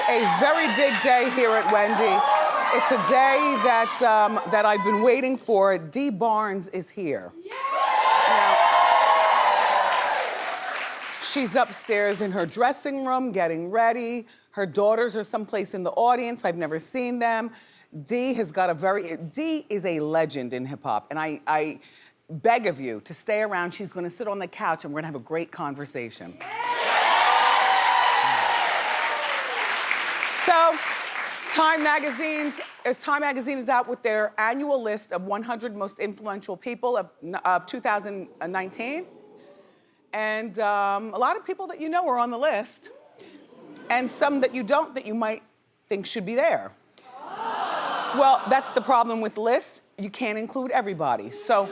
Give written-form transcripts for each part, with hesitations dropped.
a very big day here at Wendy. It's a day that I've been waiting for. Dee Barnes is here. Now, she's upstairs in her dressing room getting ready. Her daughters are someplace in the audience. I've never seen them. Dee is a legend in hip hop, and I beg of you to stay around. She's gonna sit on the couch and we're gonna have a great conversation. So, Time Magazine is out with their annual list of 100 most influential people of 2019. And a lot of people that you know are on the list. And some that you don't that you might think should be there. Well, that's the problem with lists. You can't include everybody. So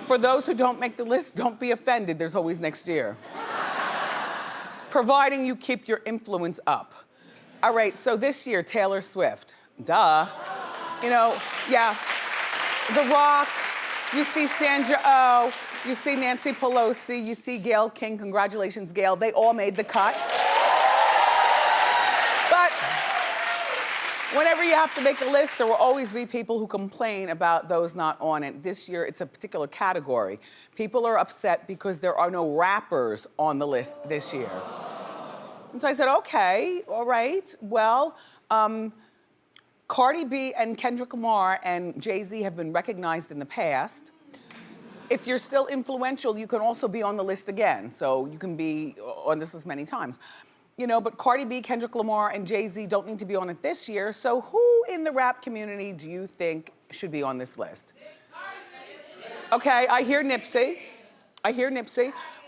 for those who don't make the list, don't be offended. There's always next year. Providing you keep your influence up. All right, so this year, Taylor Swift. Duh. You know, yeah. The Rock, you see Sandra Oh, you see Nancy Pelosi, you see Gayle King. Congratulations, Gayle. They all made the cut. But whenever you have to make a list, there will always be people who complain about those not on it. This year, it's a particular category. People are upset because there are no rappers on the list this year. And so I said, okay, all right, well, Cardi B and Kendrick Lamar and Jay-Z have been recognized in the past. If you're still influential, you can also be on the list again. So you can be on this list many times. You know, but Cardi B, Kendrick Lamar, and Jay-Z don't need to be on it this year. So who in the rap community do you think should be on this list? Okay, I hear Nipsey.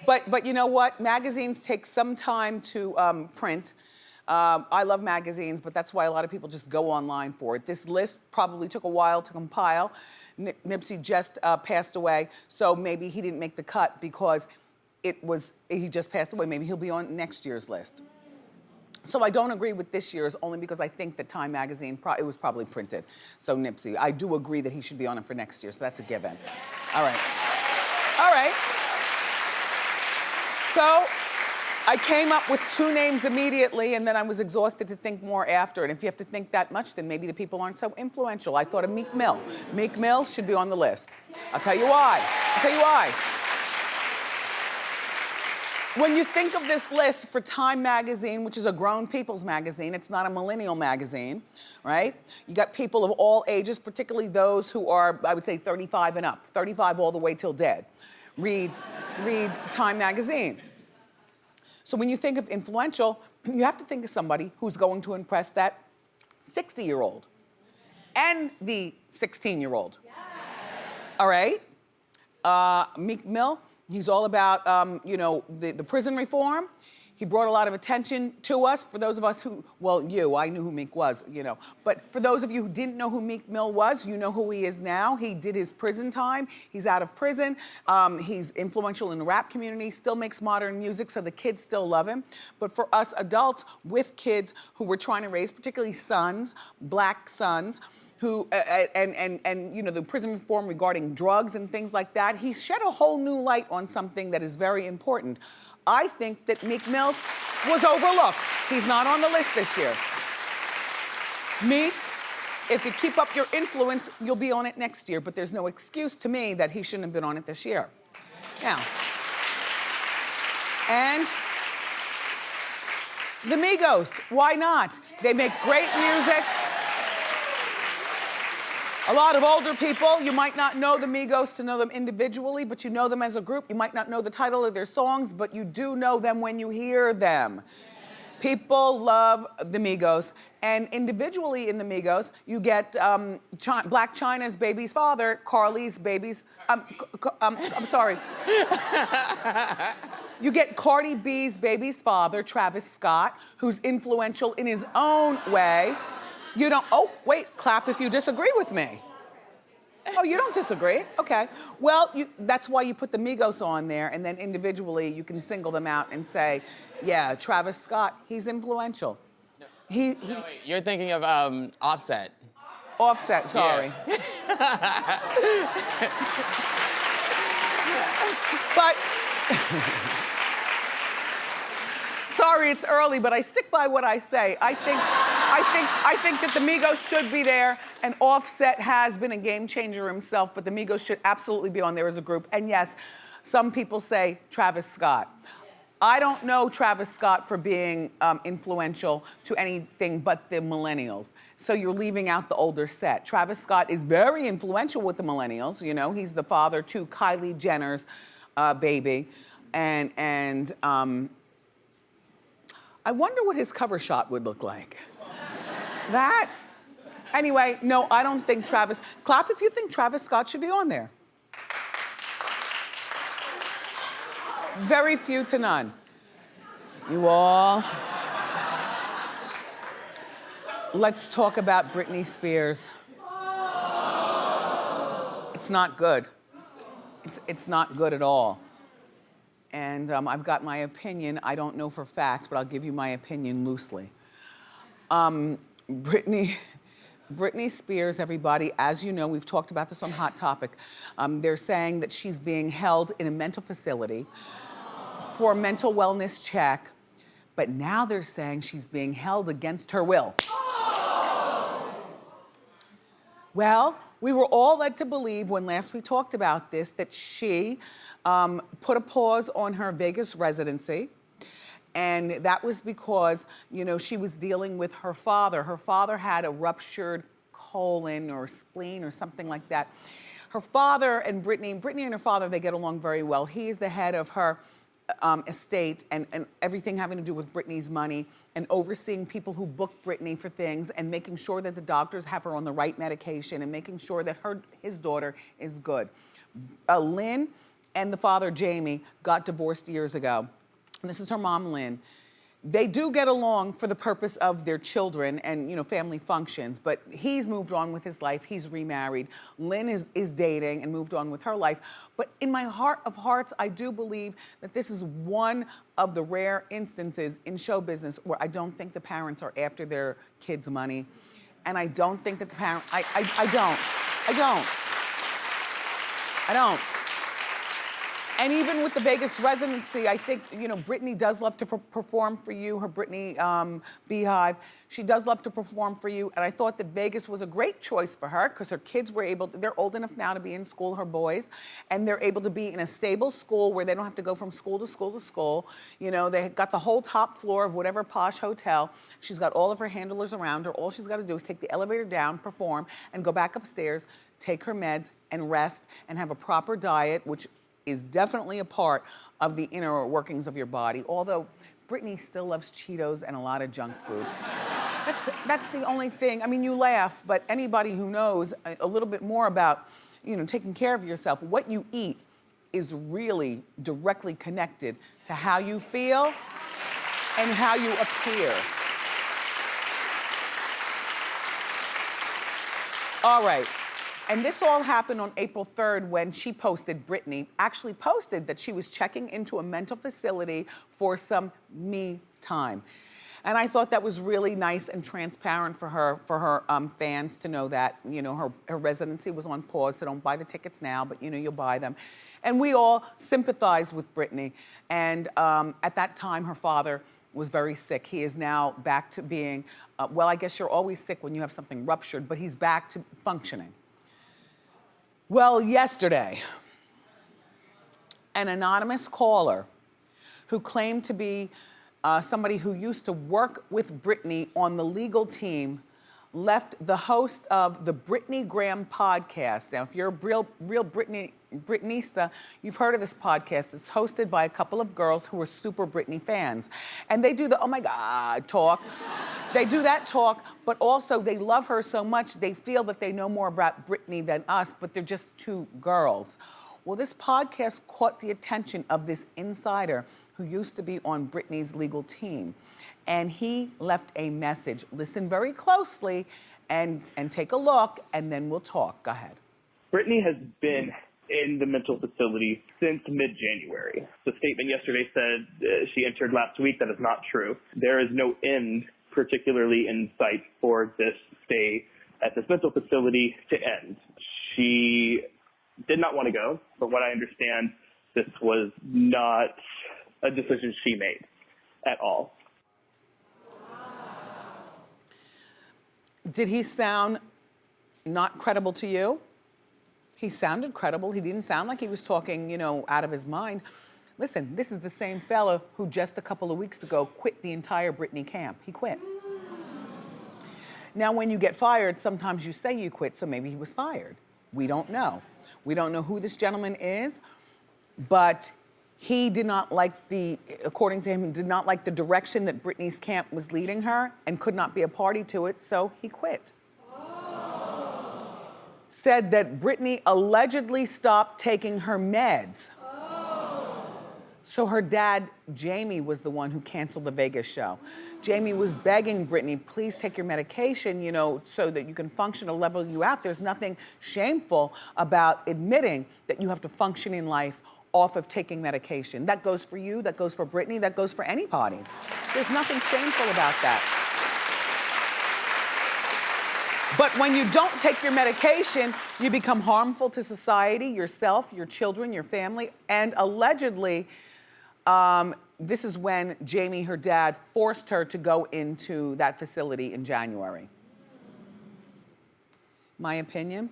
But you know what? Magazines take some time to print. I love magazines, but that's why a lot of people just go online for it. This list probably took a while to compile. Nipsey just passed away, so maybe he didn't make the cut because he just passed away. Maybe he'll be on next year's list. So I don't agree with this year's only because I think that Time Magazine, it was probably printed. So Nipsey, I do agree that he should be on it for next year, so that's a given. All right. So I came up with 2 names immediately and then I was exhausted to think more after. And if you have to think that much, then maybe the people aren't so influential. I thought of Meek Mill. Meek Mill should be on the list. I'll tell you why. When you think of this list for Time Magazine, which is a grown people's magazine, it's not a millennial magazine, right? You got people of all ages, particularly those who are, I would say, 35 and up, 35 all the way till dead. Read Time Magazine. So when you think of influential, you have to think of somebody who's going to impress that 60-year-old and the 16-year-old. Yes. All right? Meek Mill, he's all about, you know, the prison reform. He brought a lot of attention to us. For those of us who, well, I knew who Meek was, you know. But for those of you who didn't know who Meek Mill was, you know who he is now. He did his prison time. He's out of prison. He's influential in the rap community, still makes modern music, so the kids still love him. But for us adults with kids who we're trying to raise, particularly sons, black sons, who, and you know, the prison reform regarding drugs and things like that, he shed a whole new light on something that is very important. I think that Meek Mill was overlooked. He's not on the list this year. Meek, if you keep up your influence, you'll be on it next year, but there's no excuse to me that he shouldn't have been on it this year. Now, and the Migos, why not? They make great music. A lot of older people, you might not know the Migos to know them individually, but you know them as a group. You might not know the title of their songs, but you do know them when you hear them. People love the Migos. And individually in the Migos, you get Black Chyna's baby's father, Carly's baby's, I'm sorry. You get Cardi B's baby's father, Travis Scott, who's influential in his own way. You don't, oh, wait, clap if you disagree with me. Oh, you don't disagree? Okay. Well, that's why you put the Migos on there, and then individually you can single them out and say, yeah, Travis Scott, he's influential. No, wait, you're thinking of Offset. Offset, sorry. Yeah. But, so sorry it's early, but I stick by what I say. I think that the Migos should be there, and Offset has been a game changer himself, but the Migos should absolutely be on there as a group. And yes, some people say Travis Scott. I don't know Travis Scott for being influential to anything but the millennials. So you're leaving out the older set. Travis Scott is very influential with the millennials. You know, he's the father to Kylie Jenner's baby. And I wonder what his cover shot would look like. That? Anyway, no, I don't think Travis. Clap if you think Travis Scott should be on there. Very few to none. You all. Let's talk about Britney Spears. It's not good. It's not good at all. And I've got my opinion. I don't know for fact, but I'll give you my opinion loosely. Britney Spears, everybody, as you know, we've talked about this on Hot Topic. They're saying that she's being held in a mental facility for a mental wellness check, but now they're saying she's being held against her will. Well, we were all led to believe when last we talked about this that she put a pause on her Vegas residency. And that was because, you know, she was dealing with her father. Her father had a ruptured colon or spleen or something like that. Her father and Britney and her father, they get along very well. He is the head of her estate and everything having to do with Britney's money and overseeing people who book Britney for things and making sure that the doctors have her on the right medication and making sure that his daughter is good. Lynn and the father, Jamie, got divorced years ago. And this is her mom, Lynn. They do get along for the purpose of their children and, you know, family functions, but he's moved on with his life. He's remarried. Lynn is dating and moved on with her life. But in my heart of hearts, I do believe that this is one of the rare instances in show business where I don't think the parents are after their kids' money. And I don't think that the parents, I don't. And even with the Vegas residency, I think, you know, Britney does love to perform for you, her Britney Beehive. She does love to perform for you. And I thought that Vegas was a great choice for her because her kids were able to, they're old enough now to be in school, her boys, and they're able to be in a stable school where they don't have to go from school to school to school. You know, they got the whole top floor of whatever posh hotel. She's got all of her handlers around her. All she's got to do is take the elevator down, perform, and go back upstairs, take her meds, and rest, and have a proper diet, which is definitely a part of the inner workings of your body. Although Britney still loves Cheetos and a lot of junk food. That's the only thing. I mean, you laugh, but anybody who knows a little bit more about, you know, taking care of yourself, what you eat is really directly connected to how you feel and how you appear. All right. And this all happened on April 3rd when Britney actually posted that she was checking into a mental facility for some me time. And I thought that was really nice and transparent for her fans to know that, you know, her residency was on pause, so don't buy the tickets now, but you know, you'll buy them. And we all sympathized with Britney. And at that time, her father was very sick. He is now back to being, well, I guess you're always sick when you have something ruptured, but he's back to functioning. Well, yesterday, an anonymous caller who claimed to be somebody who used to work with Britney on the legal team left the host of the Britney Graham podcast. Now, if you're a real Britneyista, you've heard of this podcast. It's hosted by a couple of girls who are super Britney fans. And they do the, oh my God, talk. They do that talk, but also they love her so much, they feel that they know more about Britney than us, but they're just two girls. Well, this podcast caught the attention of this insider who used to be on Britney's legal team. And he left a message. Listen very closely and take a look, and then we'll talk. Go ahead. Britney has been in the mental facility since mid-January. The statement yesterday said she entered last week. That is not true. There is no end, particularly in sight, for this stay at this mental facility to end. She did not want to go, but what I understand, this was not a decision she made. at all. Did he sound not credible to you? He sounded credible. He didn't sound like he was talking, you know, out of his mind. Listen, this is the same fella who just a couple of weeks ago quit the entire Britney camp. He quit. Now, when you get fired, sometimes you say you quit, so maybe he was fired. We don't know. We don't know who this gentleman is, but he did not like according to him, did not like the direction that Britney's camp was leading her and could not be a party to it, so he quit. Said that Britney allegedly stopped taking her meds. So her dad, Jamie, was the one who canceled the Vegas show. Jamie was begging Britney, please take your medication, you know, so that you can function or level you out. There's nothing shameful about admitting that you have to function in life off of taking medication. That goes for you, that goes for Britney, that goes for anybody. There's nothing shameful about that. But when you don't take your medication, you become harmful to society, yourself, your children, your family, and allegedly, this is when Jamie, her dad, forced her to go into that facility in January. My opinion?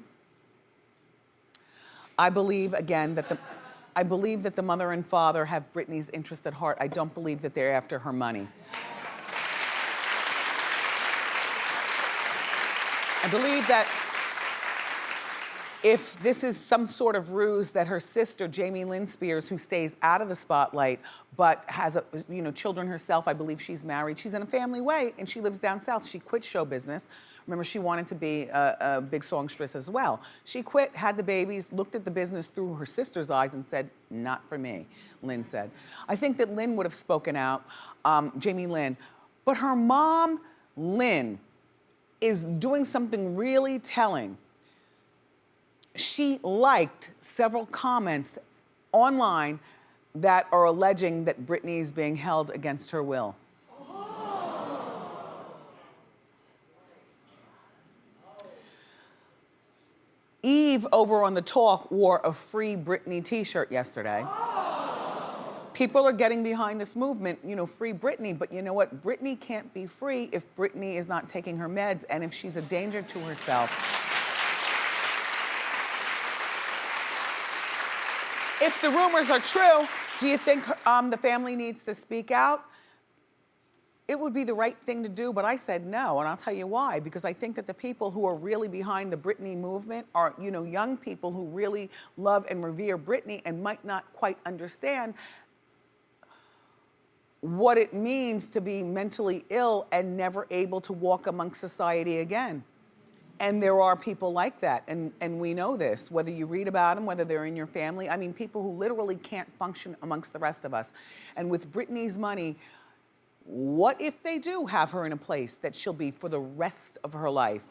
I believe, again, that the mother and father have Britney's interest at heart. I don't believe that they're after her money. I believe that if this is some sort of ruse that her sister, Jamie Lynn Spears, who stays out of the spotlight, but has children herself, I believe she's married. She's in a family way, and she lives down south. She quit show business. Remember, she wanted to be a big songstress as well. She quit, had the babies, looked at the business through her sister's eyes and said, not for me, Lynn said. I think that Lynn would have spoken out, Jamie Lynn, but her mom, Lynn, is doing something really telling. She liked several comments online that are alleging that Britney is being held against her will. Eve over on The Talk wore a Free Britney t-shirt yesterday. People are getting behind this movement, you know, free Britney, but you know what? Britney can't be free if Britney is not taking her meds and if she's a danger to herself. If the rumors are true, do you think the family needs to speak out? It would be the right thing to do, but I said no, and I'll tell you why. Because I think that the people who are really behind the Britney movement are, you know, young people who really love and revere Britney and might not quite understand what it means to be mentally ill and never able to walk amongst society again. And there are people like that, and we know this, whether you read about them, whether they're in your family. I mean, people who literally can't function amongst the rest of us. And with Britney's money, what if they do have her in a place that she'll be for the rest of her life?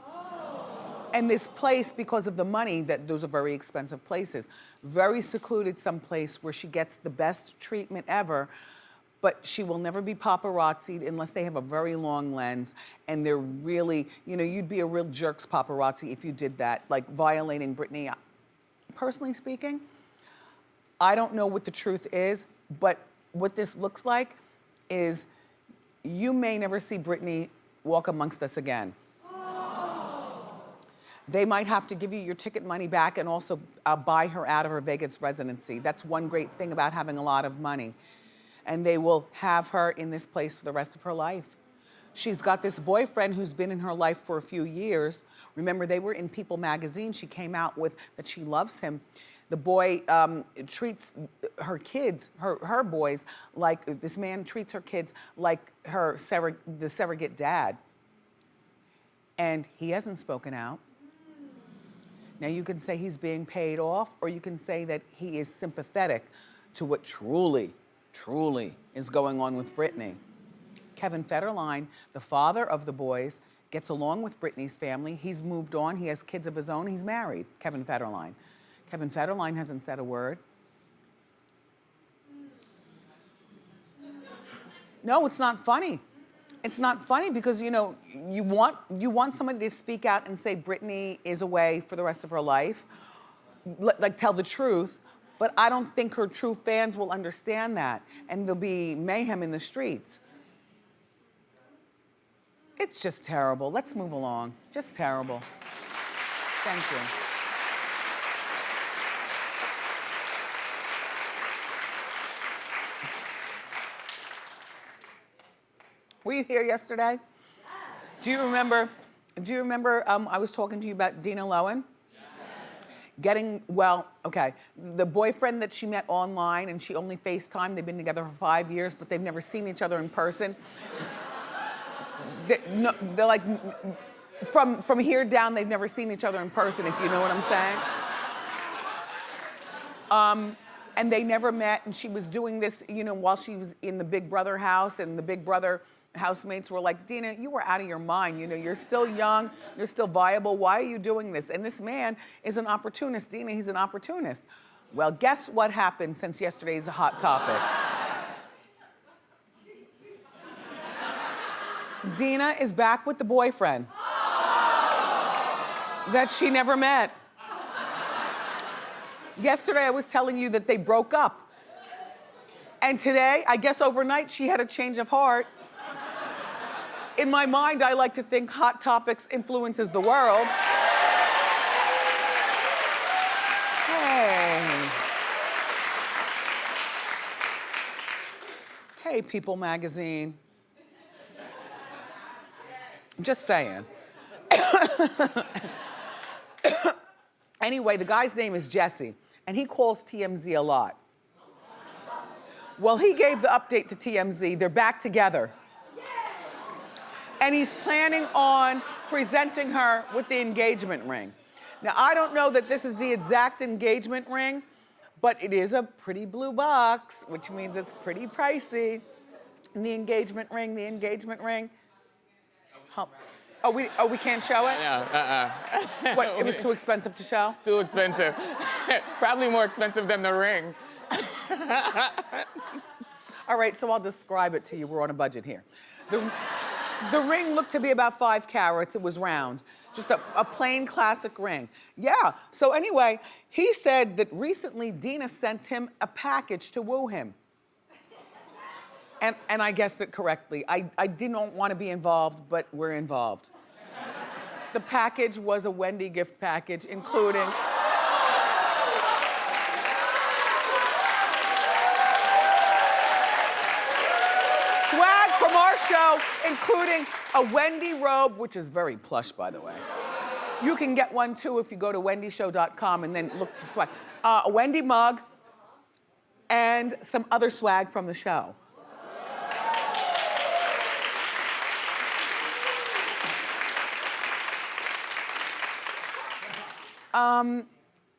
And this place, because of the money, that those are very expensive places, very secluded someplace where she gets the best treatment ever, but she will never be paparazzi'd unless they have a very long lens and they're really, you know, you'd be a real jerk's paparazzi if you did that, like violating Britney. Personally speaking, I don't know what the truth is, but what this looks like is you may never see Britney walk amongst us again. They might have to give you your ticket money back and also buy her out of her Vegas residency. That's one great thing about having a lot of money. And they will have her in this place for the rest of her life. She's got this boyfriend who's been in her life for a few years. Remember, they were in People magazine. She came out with that she loves him. The boy treats her kids, her boys, like this man treats her kids like the surrogate dad. And he hasn't spoken out. Now you can say he's being paid off, or you can say that he is sympathetic to what truly is going on with Britney. Kevin Federline, the father of the boys, gets along with Britney's family. He's moved on, he has kids of his own, he's married, Kevin Federline. Kevin Federline hasn't said a word. No, it's not funny. It's not funny because, you know, you want somebody to speak out and say Britney is away for the rest of her life, like tell the truth. But I don't think her true fans will understand that, and there'll be mayhem in the streets. It's just terrible. Let's move along. Just terrible. Thank you. Were you here yesterday? Do you remember, I was talking to you about Dina Lohan? Okay, the boyfriend that she met online and she only FaceTime, they've been together for 5 years, but they've never seen each other in person. They're like, from here down, they've never seen each other in person, if you know what I'm saying. And they never met, and she was doing this, while she was in the Big Brother house, and the Big Brother housemates were like, Dina, you were out of your mind. You're still young, you're still viable. Why are you doing this? And this man is an opportunist. Dina, he's an opportunist. Well, guess what happened since yesterday's Hot Topics? Dina is back with the boyfriend that she never met. Yesterday, I was telling you that they broke up. And today, I guess overnight, she had a change of heart. In my mind, I like to think Hot Topics influences the world. Hey. Hey, People magazine. Just saying. Anyway, the guy's name is Jesse, and he calls TMZ a lot. Well, he gave the update to TMZ. They're back together. And he's planning on presenting her with the engagement ring. Now, I don't know that this is the exact engagement ring, but it is a pretty blue box, which means it's pretty pricey. And the engagement ring. Huh. Oh, we can't show it? Yeah, What, it was too expensive to show? Too expensive. Probably more expensive than the ring. All right, so I'll describe it to you. We're on a budget here. The ring looked to be about 5 carats. It was round. Just a plain classic ring. Yeah, so anyway, he said that recently Dina sent him a package to woo him. And I guessed it correctly. I didn't want to be involved, but we're involved. The package was a Wendy gift package, including swag from our show, including a Wendy robe, which is very plush, by the way. You can get one too if you go to wendyshow.com and then look at the swag. A Wendy mug and some other swag from the show.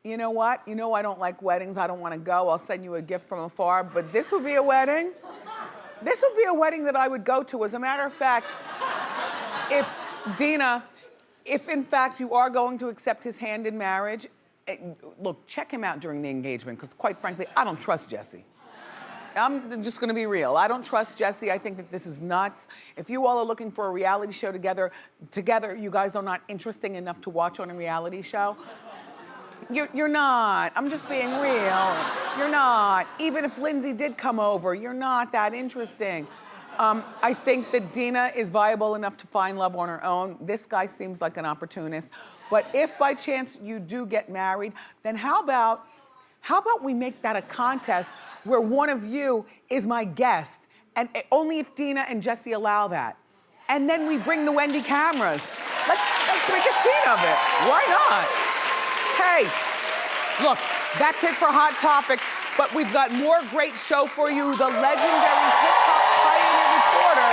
You know what? You know I don't like weddings. I don't want to go. I'll send you a gift from afar. But this would be a wedding. This would be a wedding that I would go to. As a matter of fact, if Dina, if in fact you are going to accept his hand in marriage, look, check him out during the engagement, because quite frankly, I don't trust Jesse. I'm just gonna be real. I don't trust Jesse. I think that this is nuts. If you all are looking for a reality show together, you guys are not interesting enough to watch on a reality show. You're not. I'm just being real. You're not. Even if Lindsay did come over, you're not that interesting. I think that Dina is viable enough to find love on her own. This guy seems like an opportunist. But if by chance you do get married, then how about we make that a contest where one of you is my guest, and only if Dina and Jesse allow that. And then we bring the Wendy cameras. Let's make a scene of it. Why not? Hey, look, that's it for Hot Topics, but we've got more great show for you. The legendary hip-hop pioneer reporter,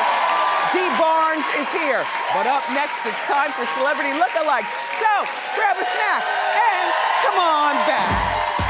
Dee Barnes, is here. But up next, it's time for Celebrity Lookalikes. So, grab a snack and come on back.